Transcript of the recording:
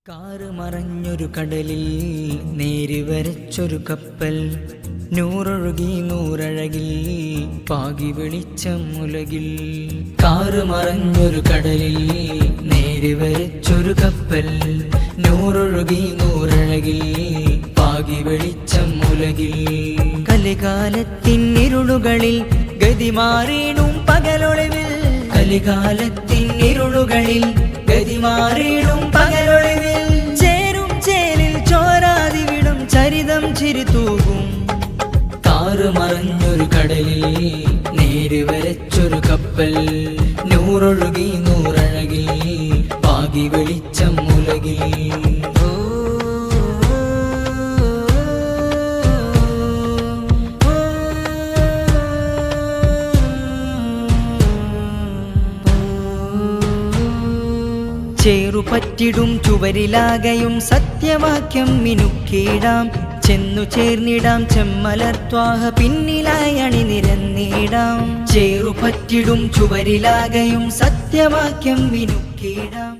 Car മറഞ്ഞൊരു കടലിൽ നേരി വരച്ചൊരു കപ്പൽ, നൂറൊഴുകി നൂറഴകിൽ പാകി വെളിച്ചം ഉലകിൽ. കാറ് മറഞ്ഞൊരു കടലിൽ നേരി വരച്ചൊരു കപ്പൽ, നൂറൊഴുകി നൂറഴകിൽ പാകി വെളിച്ചം ഉലകിൽ. കലികാലത്തിൻ ഇരുളുകളിൽ ഗതി മാറിയിടും പകലൊളിവിൽ, കലികാലത്തിൻ ഇരുളുകളിൽ ഗതി മാറിയിടും പകലൊളിവിൽ. ചേരും ചേലിൽ ചോരാതിവിടും ചരിതം ചിരിതൂകും. കാറ് മറഞ്ഞൊരു കടലിൽ നേര് വരച്ചൊരു കപ്പൽ, നൂറൊഴുകി നൂറഴകിൽ പാകി വെളിച്ചം ഉലകിൽ. ചേറുപറ്റിടും ചുവരിലാകയും സത്യവാക്യം മിനുക്കിടാം, ചെന്നു ചേർന്നിടാം ചെമ്മലർത്വാഹ പിന്നിലായി അണിനിരന്നിടാം. ചേറുപറ്റിടും ചുവരിലാകയും സത്യവാക്യം മിനുക്കിടാം.